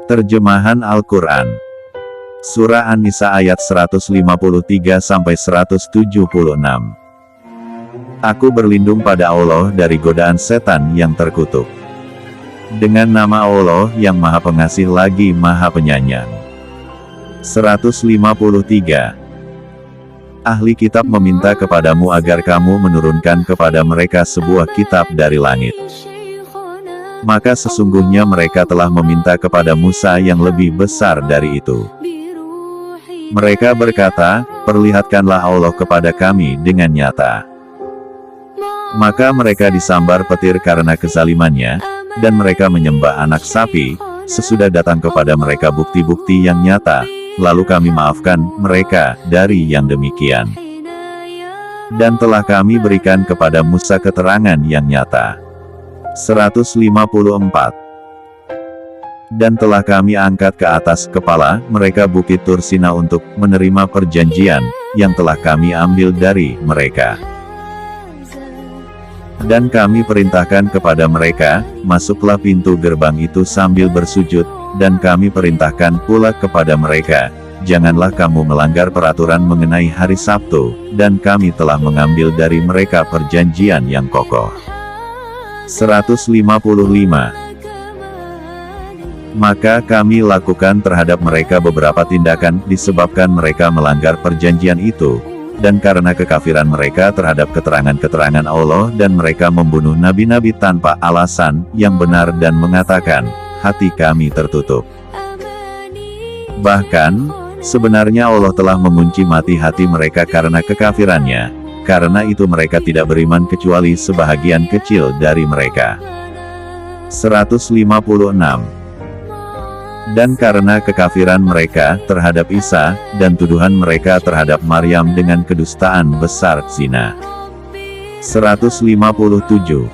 Terjemahan Al-Quran. Surah An-Nisa ayat 153-176. Aku berlindung pada Allah dari godaan setan yang terkutuk. Dengan nama Allah yang Maha Pengasih lagi Maha Penyayang. 153. Ahli kitab meminta kepadamu agar kamu menurunkan kepada mereka sebuah kitab dari langit. Maka sesungguhnya mereka telah meminta kepada Musa yang lebih besar dari itu. Mereka berkata, perlihatkanlah Allah kepada kami dengan nyata. Maka mereka disambar petir karena kezalimannya, dan mereka menyembah anak sapi. Sesudah datang kepada mereka bukti-bukti yang nyata, lalu kami maafkan mereka dari yang demikian. Dan telah kami berikan kepada Musa keterangan yang nyata. 154. Dan telah kami angkat ke atas kepala mereka bukit Tursina untuk menerima perjanjian yang telah kami ambil dari mereka. Dan kami perintahkan kepada mereka, masuklah pintu gerbang itu sambil bersujud, dan kami perintahkan pula kepada mereka, janganlah kamu melanggar peraturan mengenai hari Sabtu, dan kami telah mengambil dari mereka perjanjian yang kokoh. 155. Maka kami lakukan terhadap mereka beberapa tindakan disebabkan mereka melanggar perjanjian itu, dan karena kekafiran mereka terhadap keterangan-keterangan Allah dan mereka membunuh nabi-nabi tanpa alasan yang benar dan mengatakan, hati kami tertutup. Bahkan, sebenarnya Allah telah mengunci mati hati mereka karena kekafirannya. Karena itu mereka tidak beriman kecuali sebahagian kecil dari mereka. 156. Dan karena kekafiran mereka terhadap Isa, dan tuduhan mereka terhadap Maryam dengan kedustaan besar zina. 157.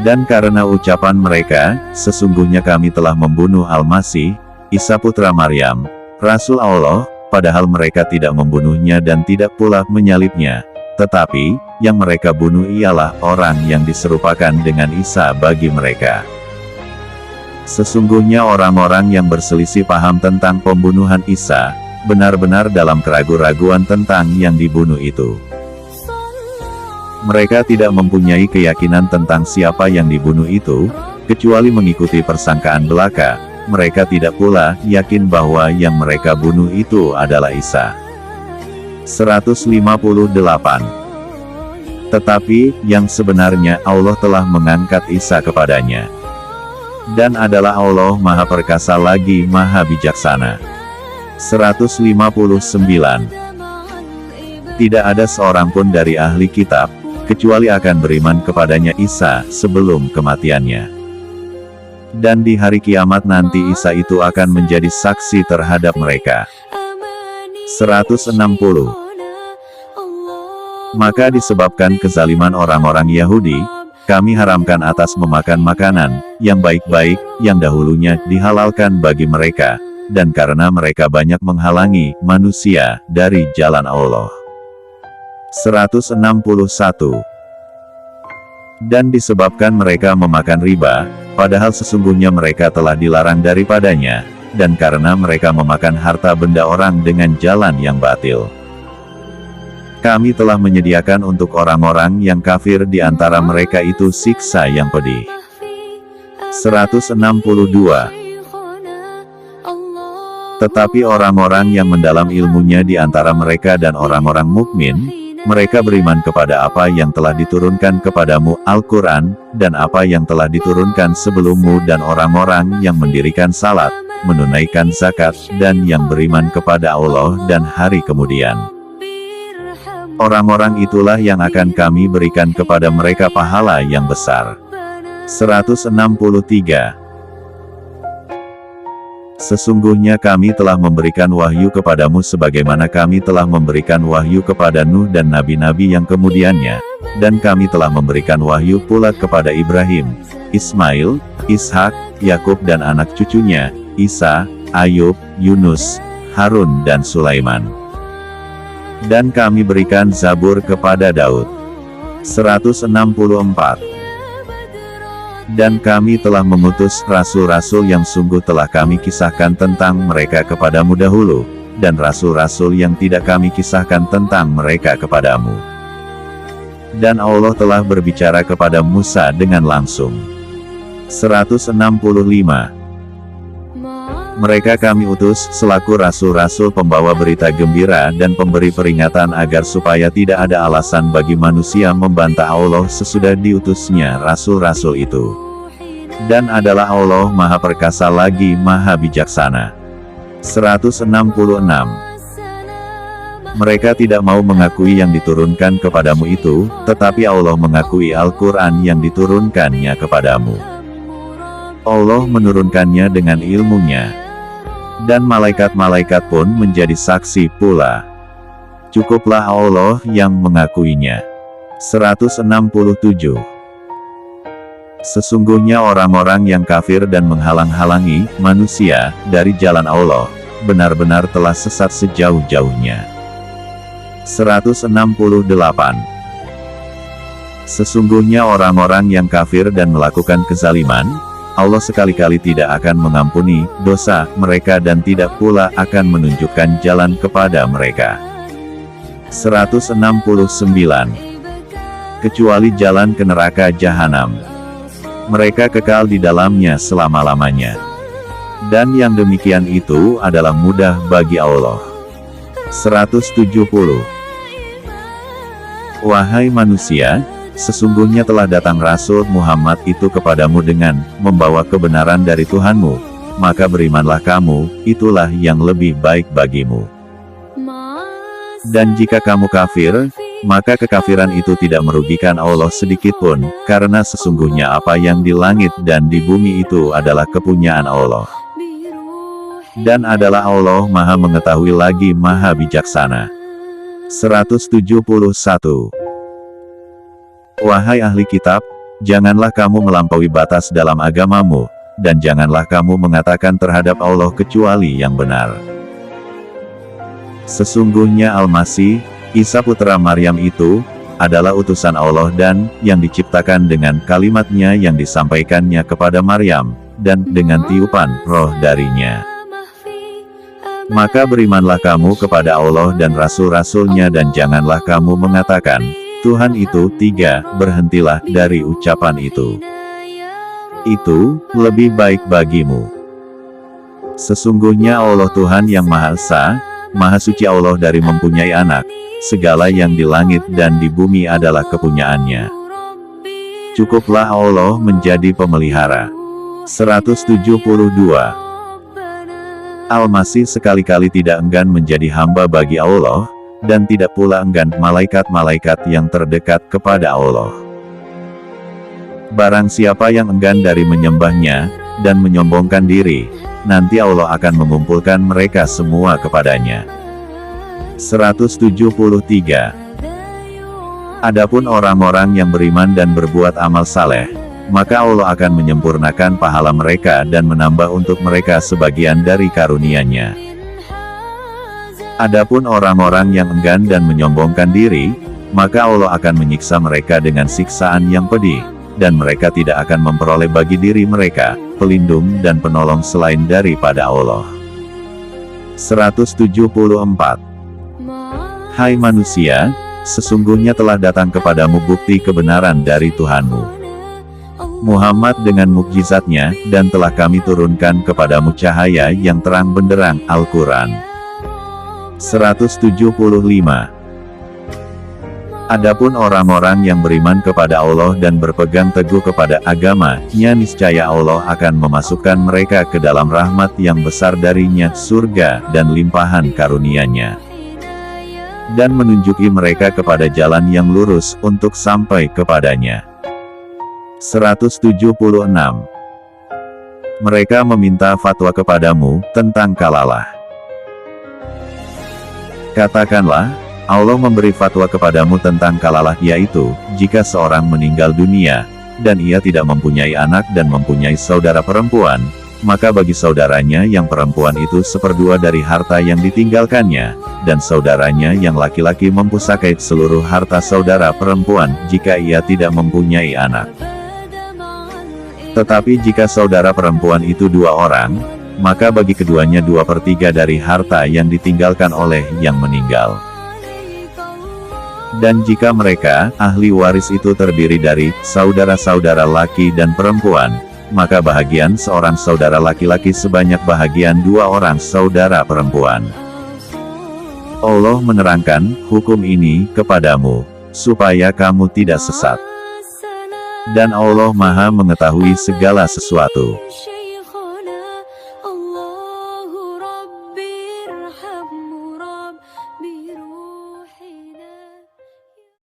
Dan karena ucapan mereka, sesungguhnya kami telah membunuh Al-Masih, Isa putra Maryam, Rasul Allah, padahal mereka tidak membunuhnya dan tidak pula menyalibnya, tetapi, yang mereka bunuh ialah orang yang diserupakan dengan Isa bagi mereka. Sesungguhnya orang-orang yang berselisih paham tentang pembunuhan Isa, benar-benar dalam keraguan-raguan tentang yang dibunuh itu. Mereka tidak mempunyai keyakinan tentang siapa yang dibunuh itu, kecuali mengikuti persangkaan belaka. Mereka tidak pula yakin bahwa yang mereka bunuh itu adalah Isa. 158. Tetapi, yang sebenarnya Allah telah mengangkat Isa kepadanya. Dan adalah Allah Maha Perkasa lagi Maha Bijaksana. 159. Tidak ada seorang pun dari ahli kitab, kecuali akan beriman kepadanya Isa sebelum kematiannya. Dan di hari kiamat nanti Isa itu akan menjadi saksi terhadap mereka. 160. Maka disebabkan kezaliman orang-orang Yahudi, kami haramkan atas memakan makanan yang baik-baik, yang dahulunya dihalalkan bagi mereka, dan karena mereka banyak menghalangi manusia dari jalan Allah. 161. Dan disebabkan mereka memakan riba, padahal sesungguhnya mereka telah dilarang daripadanya, dan karena mereka memakan harta benda orang dengan jalan yang batil. Kami telah menyediakan untuk orang-orang yang kafir di antara mereka itu siksa yang pedih. 162. Tetapi orang-orang yang mendalam ilmunya di antara mereka dan orang-orang mukmin, mereka beriman kepada apa yang telah diturunkan kepadamu, Al-Quran, dan apa yang telah diturunkan sebelummu dan orang-orang yang mendirikan salat, menunaikan zakat, dan yang beriman kepada Allah dan hari kemudian. Orang-orang itulah yang akan kami berikan kepada mereka pahala yang besar. 163. Sesungguhnya kami telah memberikan wahyu kepadamu sebagaimana kami telah memberikan wahyu kepada Nuh dan nabi-nabi yang kemudiannya, dan kami telah memberikan wahyu pula kepada Ibrahim, Ismail, Ishak, Yakub dan anak cucunya, Isa, Ayub, Yunus, Harun dan Sulaiman. Dan kami berikan Zabur kepada Daud. 164. Dan kami telah mengutus rasul-rasul yang sungguh telah kami kisahkan tentang mereka kepadamu dahulu, dan rasul-rasul yang tidak kami kisahkan tentang mereka kepadamu. Dan Allah telah berbicara kepada Musa dengan langsung. 165. Mereka kami utus selaku rasul-rasul pembawa berita gembira dan pemberi peringatan agar supaya tidak ada alasan bagi manusia membantah Allah sesudah diutusnya rasul-rasul itu. Dan adalah Allah Maha Perkasa lagi Maha Bijaksana. 166. Mereka tidak mau mengakui yang diturunkan kepadamu itu, tetapi Allah mengakui Al-Quran yang diturunkannya kepadamu. Allah menurunkannya dengan ilmunya. Dan malaikat-malaikat pun menjadi saksi pula. Cukuplah Allah yang mengakuinya. 167. Sesungguhnya orang-orang yang kafir dan menghalang-halangi manusia dari jalan Allah, benar-benar telah sesat sejauh-jauhnya. 168. Sesungguhnya orang-orang yang kafir dan melakukan kezaliman, Allah sekali-kali tidak akan mengampuni dosa mereka dan tidak pula akan menunjukkan jalan kepada mereka. 169. Kecuali jalan ke neraka jahanam. Mereka kekal di dalamnya selama-lamanya. Dan yang demikian itu adalah mudah bagi Allah. 170. Wahai manusia, sesungguhnya telah datang Rasul Muhammad itu kepadamu dengan membawa kebenaran dari Tuhanmu, maka berimanlah kamu, itulah yang lebih baik bagimu. Dan jika kamu kafir, maka kekafiran itu tidak merugikan Allah sedikitpun, karena sesungguhnya apa yang di langit dan di bumi itu adalah kepunyaan Allah. Dan adalah Allah Maha Mengetahui lagi Maha Bijaksana. 171. Wahai ahli kitab, janganlah kamu melampaui batas dalam agamamu, dan janganlah kamu mengatakan terhadap Allah kecuali yang benar. Sesungguhnya Al-Masih, Isa putra Maryam itu, adalah utusan Allah dan yang diciptakan dengan kalimatnya yang disampaikannya kepada Maryam, dan dengan tiupan roh darinya. Maka berimanlah kamu kepada Allah dan Rasul-Rasulnya dan janganlah kamu mengatakan, Tuhan itu tiga, berhentilah dari ucapan itu. Itu lebih baik bagimu. Sesungguhnya Allah Tuhan yang Maha Esa, Maha Suci Allah dari mempunyai anak, segala yang di langit dan di bumi adalah kepunyaannya. Cukuplah Allah menjadi pemelihara. 172. Al-Masih sekali-kali tidak enggan menjadi hamba bagi Allah, dan tidak pula enggan malaikat-malaikat yang terdekat kepada Allah. Barang siapa yang enggan dari menyembahnya, dan menyombongkan diri, nanti Allah akan mengumpulkan mereka semua kepadanya. 173. Adapun orang-orang yang beriman dan berbuat amal saleh, maka Allah akan menyempurnakan pahala mereka dan menambah untuk mereka sebagian dari karunia-Nya. Adapun orang-orang yang enggan dan menyombongkan diri, maka Allah akan menyiksa mereka dengan siksaan yang pedih, dan mereka tidak akan memperoleh bagi diri mereka pelindung dan penolong selain daripada Allah. 174. Hai manusia, sesungguhnya telah datang kepadamu bukti kebenaran dari Tuhanmu, Muhammad dengan mukjizatnya, dan telah kami turunkan kepadamu cahaya yang terang benderang, Al-Quran. 175. Adapun orang-orang yang beriman kepada Allah dan berpegang teguh kepada agama-Nya, niscaya Allah akan memasukkan mereka ke dalam rahmat yang besar darinya, surga dan limpahan karunia-Nya, dan menunjuki mereka kepada jalan yang lurus untuk sampai kepadanya. 176. Mereka meminta fatwa kepadamu tentang kalalah. Katakanlah, Allah memberi fatwa kepadamu tentang kalalah, yaitu, jika seorang meninggal dunia, dan ia tidak mempunyai anak dan mempunyai saudara perempuan, maka bagi saudaranya yang perempuan itu 1/2 dari harta yang ditinggalkannya, dan saudaranya yang laki-laki mempusakai seluruh harta saudara perempuan, jika ia tidak mempunyai anak. Tetapi jika saudara perempuan itu 2 orang, maka bagi keduanya 2/3 dari harta yang ditinggalkan oleh yang meninggal. Dan jika mereka, ahli waris itu terdiri dari saudara-saudara laki dan perempuan, maka bahagian seorang saudara laki-laki sebanyak bahagian 2 orang saudara perempuan. Allah menerangkan hukum ini kepadamu, supaya kamu tidak sesat. Dan Allah Maha mengetahui segala sesuatu.